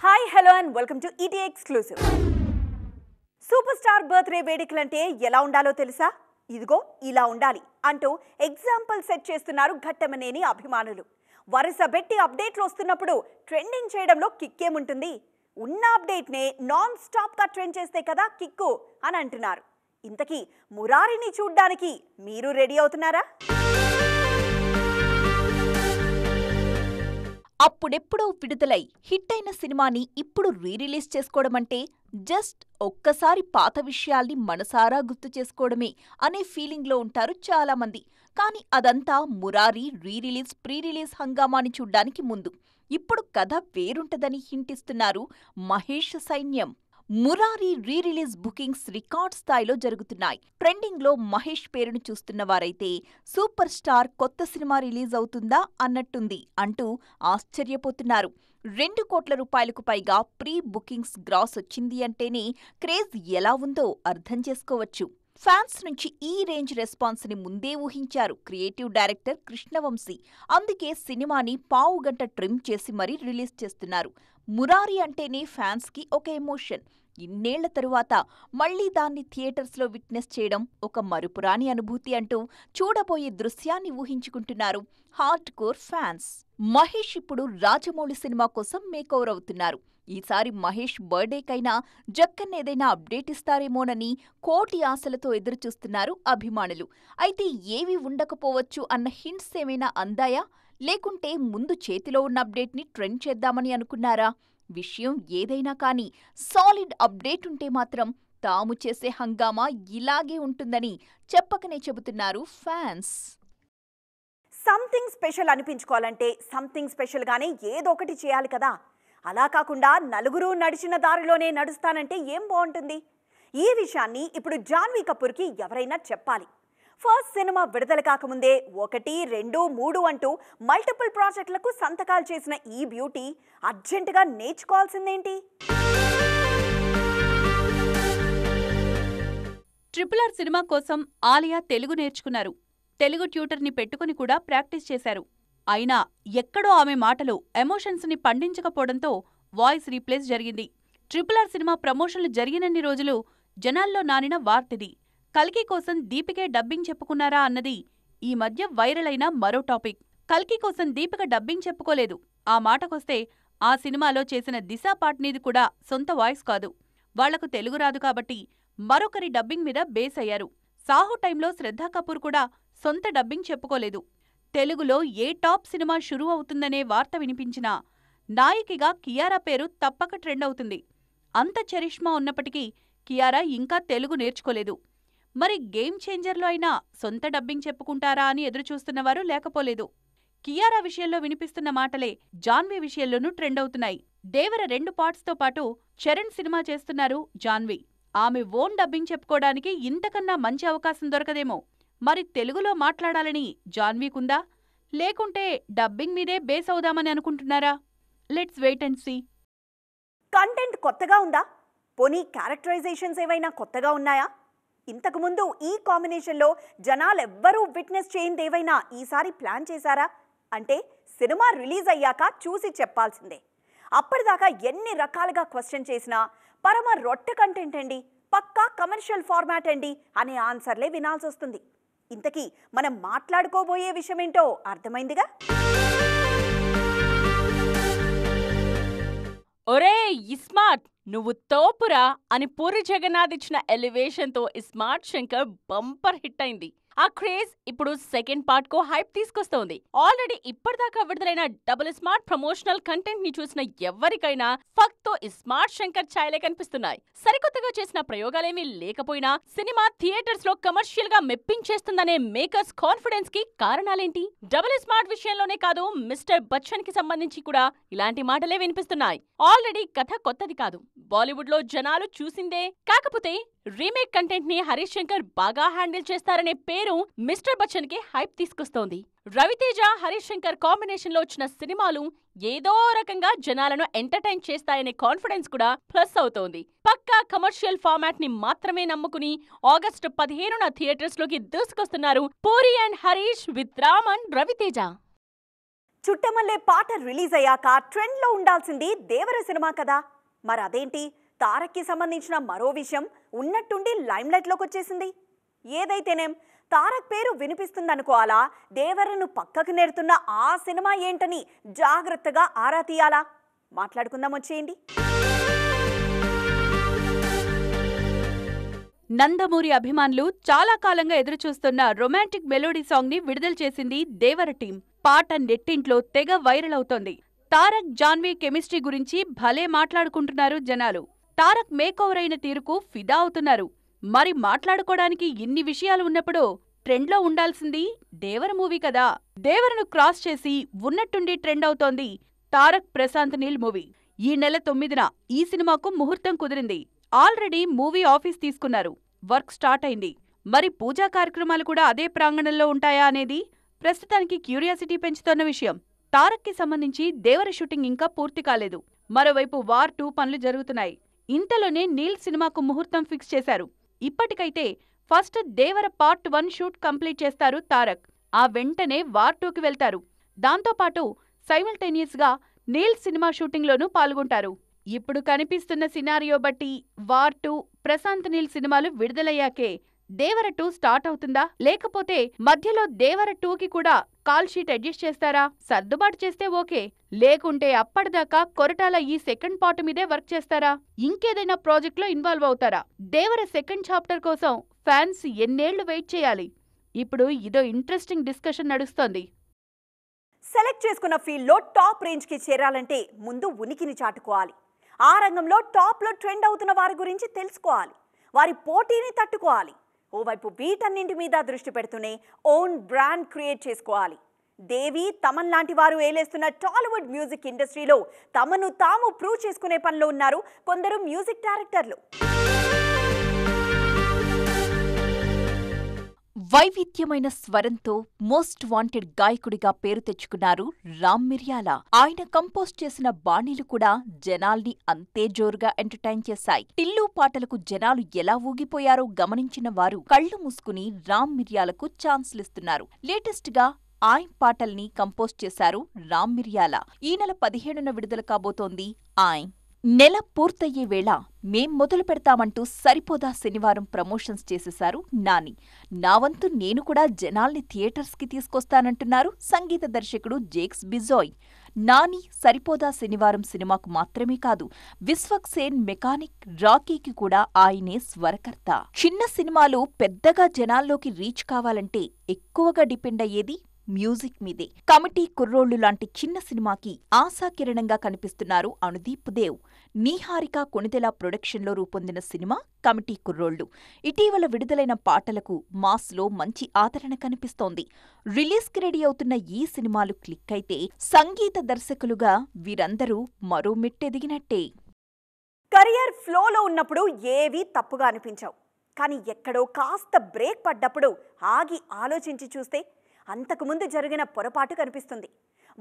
Hi hello and welcome to ET exclusive. Super star birthday వేడుకలంటే ఎలా ఉండాలో తెలుసా? ఇదిగో ఇలా ఉండాలి అంటూ ఎగ్జాంపుల్ సెట్ చేస్తున్నారు ఘట్టమనేని అభిమానులు. వరుస పెట్టి అప్డేట్లు వస్తున్నప్పుడు ట్రెండింగ్ చేయడంలో కిక్కేముంటుంది? ఉన్న అప్డేట్నే నాన్ స్టాప్గా ట్రెండ్ చేస్తే కదా కిక్కు అని అంటున్నారు. ఇంతకీ మురారిని చూడ్డానికి మీరు రెడీ అవుతున్నారా? అప్పుడెప్పుడో విడుదలై హిట్ అయిన సినిమాని ఇప్పుడు రీరిలీజ్ చేసుకోవడమంటే జస్ట్ ఒక్కసారి పాత విషయాల్ని మనసారా గుర్తు చేసుకోవడమే అనే ఫీలింగ్లో ఉంటారు చాలామంది. కానీ అదంతా మురారి రీరిలీజ్ ప్రీరిలీజ్ హంగామాని చూడ్డానికి ముందు. ఇప్పుడు కథ వేరుంటదని హింటిస్తున్నారు మహేష్ సైన్యం. మురారి రీరిలీజ్ బుకింగ్స్ రికార్డ్ స్థాయిలో జరుగుతున్నాయి. ట్రెండింగ్లో మహేష్ పేరును చూస్తున్నవారైతే సూపర్ స్టార్ కొత్త సినిమా రిలీజ్ అవుతుందా అన్నట్టుంది అంటూ ఆశ్చర్యపోతున్నారు. 2 కోట్ల రూపాయలకు పైగా ప్రీ బుకింగ్స్ గ్రాస్ వచ్చింది అంటేనే క్రేజ్ ఎలా ఉందో అర్థం చేసుకోవచ్చు. ఫ్యాన్స్ నుంచి ఈ రేంజ్ రెస్పాన్స్ ని ముందే ఊహించారు క్రియేటివ్ డైరెక్టర్ కృష్ణవంశీ. అందుకే సినిమాని పావుగంట ట్రిమ్ చేసి మరీ రిలీజ్ చేస్తున్నారు. మురారి అంటేనే ఫ్యాన్స్ కి ఒక ఎమోషన్. ఇన్నేళ్ల తరువాత మళ్లీ దాన్ని థియేటర్స్లో విట్నెస్ చేయడం ఒక మరుపురాని అనుభూతి అంటూ చూడబోయే దృశ్యాన్ని ఊహించుకుంటున్నారు హార్డ్ కోర్ ఫ్యాన్స్. మహేష్ ఇప్పుడు రాజమౌళి సినిమా కోసం మేకోవర్ అవుతున్నారు. ఈసారి మహేష్ బర్త్డేకైనా జక్కన్నేదైనా అప్డేట్ ఇస్తారేమోనని కోటి ఆశలతో ఎదురుచూస్తున్నారు అభిమానులు. అయితే ఏవి ఉండకపోవచ్చు అన్న హింట్స్ ఏమైనా అందాయా? లేకుంటే ముందు చేతిలో ఉన్న అప్డేట్ని ట్రెండ్ చేద్దామని అనుకున్నారా? విషయం ఏదైనా కానీ సాలిడ్ అప్డేట్ ఉంటే మాత్రం తాము చేసే హంగామా ఇలాగే ఉంటుందని చెప్పకనే చెబుతున్నారు ఫ్యాన్స్. సంథింగ్ స్పెషల్ అనిపించుకోవాలంటే సంథింగ్ స్పెషల్గానే ఏదో ఒకటి చేయాలి కదా. అలా కాకుండా నలుగురు నడిచిన దారిలోనే నడుస్తానంటే ఏం బాగుంటుంది? ఈ విషయాన్ని ఇప్పుడు జాన్వీ కపూర్కి ఎవరైనా చెప్పాలి. ఫస్ట్ సినిమా విడుదల కాకముందే 1, 2, 3 అంటూ మల్టిపుల్ ప్రాజెక్టులకు సంతకాలు చేసిన ఈ బ్యూటీ అర్జెంటుగా నేర్చుకోవాల్సిందేంటి? RRR సినిమా కోసం ఆలియా తెలుగు నేర్చుకున్నారు. తెలుగు ట్యూటర్ని పెట్టుకుని కూడా ప్రాక్టీస్ చేశారు. అయినా ఎక్కడో ఆమె మాటలు ఎమోషన్స్ని పండించకపోవడంతో వాయిస్ రీప్లేస్ జరిగింది. RRR సినిమా ప్రమోషన్లు జరిగినన్ని రోజులు జనాల్లో నానిన వార్తిది. కల్కి కోసం దీపికే డబ్బింగ్ చెప్పుకున్నారా అన్నది ఈ మధ్య వైరల్ అయిన మరో టాపిక్. కల్కి కోసం దీపిక డబ్బింగ్ చెప్పుకోలేదు. ఆ మాటకొస్తే ఆ సినిమాలో చేసిన దిశా పాట్నీది కూడా సొంత వాయిస్ కాదు. వాళ్లకు తెలుగు రాదు కాబట్టి మరొకరి డబ్బింగ్ మీద బేస్ అయ్యారు. సాహు టైంలో శ్రద్ధా కపూర్ కూడా సొంత డబ్బింగ్ చెప్పుకోలేదు. తెలుగులో ఏ టాప్ సినిమా షురూ అవుతుందనే వార్త వినిపించినా నాయికగా కియారా పేరు తప్పక ట్రెండ్ అవుతుంది. అంత చరిష్మా ఉన్నప్పటికీ కియారా ఇంకా తెలుగు నేర్చుకోలేదు. మరి గేమ్ చేంజర్లో అయినా సొంత డబ్బింగ్ చెప్పుకుంటారా అని ఎదురుచూస్తున్నవారు లేకపోలేదు. కియారా విషయంలో వినిపిస్తున్న మాటలే జాన్వీ విషయంలోనూ ట్రెండ్ అవుతున్నాయి. దేవర 2 పార్ట్స్తో పాటు చరణ్ సినిమా చేస్తున్నారు జాన్వీ. ఆమె ఓన్ డబ్బింగ్ చెప్పుకోవడానికి ఇంతకన్నా మంచి అవకాశం దొరకదేమో. మరి తెలుగులో మాట్లాడాలని జాన్వీకుందా? లేకుంటే డబ్బింగ్ మీదే బేస్ అవుదామని అనుకుంటున్నారా? Let's wait and see. Content కొత్తగా ఉందా? పోనీ క్యారెక్టరైజేషన్స్ ఏవైనా కొత్తగా ఉన్నాయా? ఇంతకుముందు ఈ కాంబినేషన్లో జనాలెవ్వరూ విట్నెస్ చేయిందేవైనా ఈసారి ప్లాన్ చేశారా? అంటే సినిమా రిలీజ్ అయ్యాక చూసి చెప్పాల్సిందే. అప్పటిదాకా ఎన్ని రకాలుగా క్వశ్చన్ చేసినా పరమ రొట్టె కంటెంట్ అండి, పక్కా కమర్షియల్ ఫార్మాట్ అండి అనే ఆన్సర్లే వినాల్సి వస్తుంది. ఇంతకీ మనం మాట్లాడుకోబోయే విషయమేంటో అర్థమైందిగా? ఒరే ఇస్మార్ట్, నువ్వు తోపురా అని పూరి జగన్నాథ్ ఇచ్చిన ఎలివేషన్తో ఇస్మార్ట్ శంకర్ బంపర్ హిట్ అయింది. ఆ క్రేజ్ ఇప్పుడు సెకండ్ పార్ట్ కు హైప్ తీసుకొస్తోంది. ఆల్రెడీ ఇప్పటిదాకా విడుదలైన డబుల్ స్మార్ట్ ప్రమోషనల్ కంటెంట్ ని చూసిన ఎవరికైనా ఫక్ తో ఇస్మార్ట్ శంకర్ ఛాయలే కనిపిస్తున్నాయి. సరికొత్తగా చేసిన ప్రయోగాలేమీ లేకపోయినా సినిమా థియేటర్స్ లో కమర్షియల్ గా మెప్పించేస్తుందనే మేకర్స్ కాన్ఫిడెన్స్ కి కారణాలేంటి? డబుల్ స్మార్ట్ విషయంలోనే కాదు, మిస్టర్ బచ్చన్ కి సంబంధించి కూడా ఇలాంటి మాటలే వినిపిస్తున్నాయి. ఆల్రెడీ కథ కొత్తది కాదు, బాలీవుడ్ లో జనాలు చూసిందే. కాకపోతే రీమేక్ కంటెంట్ ని హరీష్ శంకర్ బాగా హ్యాండిల్ చేస్తారనే పేరు మిస్టర్ బచ్చన్ కి హైప్ తీసుకొస్తోంది. రవితేజ, హరీష్ శంకర్ కాంబినేషన్ లో వచ్చిన సినిమాలు ఏదో రకంగా జనాలను ఎంటర్టైన్ చేస్తాయనే కాన్ఫిడెన్స్ కూడా ప్లస్ అవుతోంది. పక్కా కమర్షియల్ ఫార్మాట్ ని మాత్రమే నమ్ముకుని ఆగస్టు 15న థియేటర్స్ లోకి దూసుకొస్తున్నారు Puri and Harish with Ram and Ravi Teja. Chuttamalle పాట రిలీజ్ అయ్యాక ట్రెండ్లో ఉండాల్సింది దేవర సినిమా కదా. మరి అదేంటి, తారక్కి సంబంధించిన మరో విషయం ఉన్నట్టుండి లైమ్లైట్లోకి వచ్చేసింది. ఏదైతేనేం తారక్ పేరు వినిపిస్తుందనుకోవాలా, దేవరను పక్కకు నెడుతున్న ఆ సినిమా ఏంటని జాగ్రత్తగా ఆరా తీయాలా? మాట్లాడుకుందాం, వచ్చేయండి. నందమూరి అభిమానులు చాలా కాలంగా ఎదురుచూస్తున్న రొమాంటిక్ మెలోడీ సాంగ్ ని విడుదల చేసింది దేవర టీం. పాట నెట్టింట్లో తెగ వైరల్ అవుతోంది. తారక్ జాన్వీ కెమిస్ట్రీ గురించి భలే మాట్లాడుకుంటున్నారు జనాలు. తారక్ మేకోవర్ అయిన తీరుకు ఫిదా అవుతున్నారు. మరి మాట్లాడుకోవడానికి ఇన్ని విషయాలు ఉన్నప్పుడు ట్రెండ్లో ఉండాల్సింది దేవర మూవీ కదా. దేవరను క్రాస్ చేసి ఉన్నట్టుండి ట్రెండ్ అవుతోంది తారక్ ప్రశాంత్ నీల్ మూవీ. ఈ నెల 9న ఈ సినిమాకు ముహూర్తం కుదిరింది. ఆల్రెడీ మూవీ ఆఫీస్ తీసుకున్నారు. వర్క్ స్టార్ట్ అయింది. మరి పూజా కార్యక్రమాలు కూడా అదే ప్రాంగణంలో ఉంటాయా అనేది ప్రస్తుతానికి క్యూరియాసిటీ పెంచుతోన్న విషయం. తారక్కి సంబంధించి దేవర షూటింగ్ ఇంకా పూర్తి కాలేదు. మరోవైపు వార్ 2 పనులు జరుగుతున్నాయి. ఇంతలోనే నీల్ సినిమాకు ముహూర్తం ఫిక్స్ చేశారు. ఇప్పటికైతే ఫస్ట్ దేవర పార్ట్ 1 షూట్ కంప్లీట్ చేస్తారు తారక్. ఆ వెంటనే వార్ 2కి వెళ్తారు. దాంతోపాటు సైమల్టేనియస్ గా నీల్ సినిమా షూటింగ్లోనూ పాల్గొంటారు. ఇప్పుడు కనిపిస్తున్న సినారియో బట్టి వార్ 2, ప్రశాంత్ నీల్ సినిమాలు విడుదలయ్యాకే దేవర 2 స్టార్ట్ అవుతుందా, లేకపోతే మధ్యలో దేవర 2కి కూడా కాల్ షీట్ అడ్జస్ట్ చేస్తారా? సర్దుబాటు చేస్తే ఓకే, లేకుంటే అప్పటిదాకా కొరటాల ఈ సెకండ్ పార్ట్ మీదే వర్క్ చేస్తారా? ఇంకేదైనా ప్రాజెక్ట్లో ఇన్వాల్వ్ అవుతారా? దేవర సెకండ్ చాప్టర్ కోసం ఫ్యాన్స్ ఎన్నేళ్లు వెయిట్ చేయాలి? ఇప్పుడు ఇదో ఇంట్రెస్టింగ్ డిస్కషన్ నడుస్తోంది. సెలెక్ట్ చేసుకున్న ఫీల్డ్లో టాప్ రేంజ్కి చేరాలంటే ముందు ఉనికిని చాటుకోవాలి. ఆ రంగంలో టాప్లో ట్రెండ్ అవుతున్న వారి గురించి తెలుసుకోవాలి. వారి పోటీని తట్టుకోవాలి. ఓవైపు వీటన్నింటి మీద దృష్టి పెడుతూనే ఓన్ బ్రాండ్ క్రియేట్ చేసుకోవాలి. దేవి, తమన్ లాంటి వారు ఏలేస్తున్న టాలీవుడ్ మ్యూజిక్ ఇండస్ట్రీలో తమను తాము ప్రూవ్ చేసుకునే పనిలో ఉన్నారు కొందరు మ్యూజిక్ డైరెక్టర్లు. వైవిధ్యమైన స్వరంతో మోస్ట్ వాంటెడ్ గాయకుడిగా పేరు తెచ్చుకున్నారు రామ్ మిర్యాల. ఆయన కంపోజ్ చేసిన బాణీలు కూడా జనాల్ని అంతే జోరుగా ఎంటర్టైన్ చేశాయి. టిల్లు పాటలకు జనాలు ఎలా ఊగిపోయారో గమనించిన వారు కళ్లు మూసుకుని రామ్ మిర్యాలకు ఛాన్స్లిస్తున్నారు. లేటెస్ట్ గా ఆయ్ పాటల్ని కంపోజ్ చేశారు రామ్ మిర్యాల. ఈ నెల 15న విడుదల కాబోతోంది ఆయ్. నెల పూర్తయ్యే వేళ మేం మొదలు పెడతామంటూ సరిపోదా శనివారం ప్రమోషన్స్ చేసేశారు నాని. నా వంతు నేను కూడా జనాల్ని థియేటర్స్కి తీసుకొస్తానంటున్నారు సంగీత దర్శకుడు జేక్స్ బిజోయ్. నాని సరిపోదా శనివారం సినిమాకు మాత్రమే కాదు, విశ్వక్సేన్ మెకానిక్ రాకీకి కూడా ఆయనే స్వరకర్త. చిన్న సినిమాలు పెద్దగా జనాల్లోకి రీచ్ కావాలంటే ఎక్కువగా డిపెండ్ అయ్యేది మ్యూజిక్ మీదే. కమిటీ కుర్రోళ్లు లాంటి చిన్న సినిమాకి ఆశాకిరణంగా కనిపిస్తున్నారు అనుదీప్ దేవ్. నీహారిక కొణిదెల ప్రొడక్షన్లో రూపొందిన సినిమా కమిటీ కుర్రోళ్లు. ఇటీవల విడుదలైన పాటలకు మాస్లో మంచి ఆదరణ కనిపిస్తోంది. రిలీజ్కి రెడీ అవుతున్న ఈ సినిమాలు క్లిక్ అయితే సంగీత దర్శకులుగా వీరందరూ మరో మెట్టెదిగినట్టే. కెరియర్ ఫ్లోలో ఉన్నప్పుడు ఏవీ తప్పుగా అనిపించవు. కానీ ఎక్కడో కాస్త బ్రేక్ పడ్డప్పుడు ఆగి ఆలోచించి చూస్తే అంతకుముందు జరిగిన పొరపాటు కనిపిస్తుంది.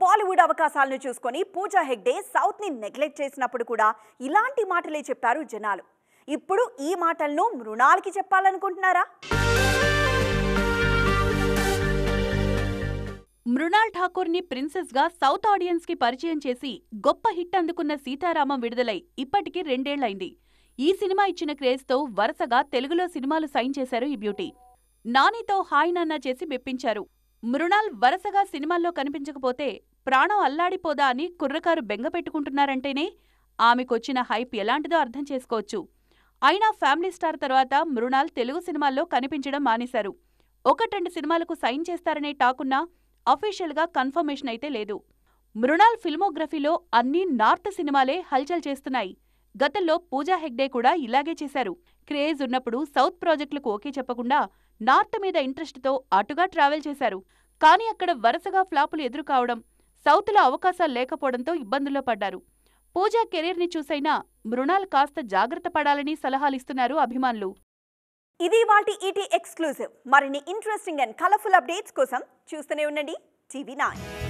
బాలీవుడ్ అవకాశాలను చూసుకొని పూజా హెగ్డే సౌత్ని నెగ్లెక్ట్ చేసినప్పుడు కూడా ఇలాంటి మాటలే చెప్పారు జనాలు. ఇప్పుడు ఈ మాటలను మృణాల్కి చెప్పాలనుకుంటున్నారా? మృణాల్ ఠాకూర్ని ప్రిన్సెస్ గా సౌత్ ఆడియన్స్ కి పరిచయం చేసి గొప్ప హిట్ అందుకున్న సీతారామం విడుదలై ఇప్పటికి 2 ఏళ్లైంది. ఈ సినిమా ఇచ్చిన క్రేజ్తో వరుసగా తెలుగులో సినిమాలు సైన్ చేశారు ఈ బ్యూటీ. నానితో హాయ్ నాన్న చేసి మెప్పించారు. మృణాల్ వరుసగా సినిమాల్లో కనిపించకపోతే ప్రాణం అల్లాడిపోదా అని కుర్రకారు బెంగపెట్టుకుంటున్నారంటేనే ఆమెకొచ్చిన హైప్ ఎలాంటిదో అర్థం చేసుకోవచ్చు. అయినా ఫ్యామిలీ స్టార్ తర్వాత మృణాల్ తెలుగు సినిమాల్లో కనిపించడం మానేశారు. 1-2 సినిమాలకు సైన్ చేస్తారనే టాకున్నా అఫీషియల్గా కన్ఫర్మేషన్ అయితే లేదు. మృణాల్ ఫిల్మోగ్రఫీలో అన్నీ నార్త్ సినిమాలే హల్చల్ చేస్తున్నాయి. గతంలో పూజా హెగ్డే కూడా ఇలాగే చేశారు. క్రేజ్ ఉన్నప్పుడు సౌత్ ప్రాజెక్టులకు ఓకే చెప్పకుండా నార్త్ మీద ఇంట్రెస్ట్తో అటుగా ట్రావెల్ చేశారు. కానీ అక్కడ వరుసగా ఫ్లాపులు ఎదురుకావడం, సౌత్లో అవకాశాలు లేకపోవడంతో ఇబ్బందుల్లో పడ్డారు. పూజా కెరీర్ని చూసైనా మృణాల్ కాస్త జాగ్రత్త పడాలని సలహాలిస్తున్నారు అభిమానులు. ఇది వాటి ఈటీ ఎక్స్క్లూజివ్. మరిన్ని ఇంట్రెస్టింగ్ అండ్ కలర్ఫుల్ అప్డేట్స్ కోసం చూస్తూనే ఉండండి టీవీ9.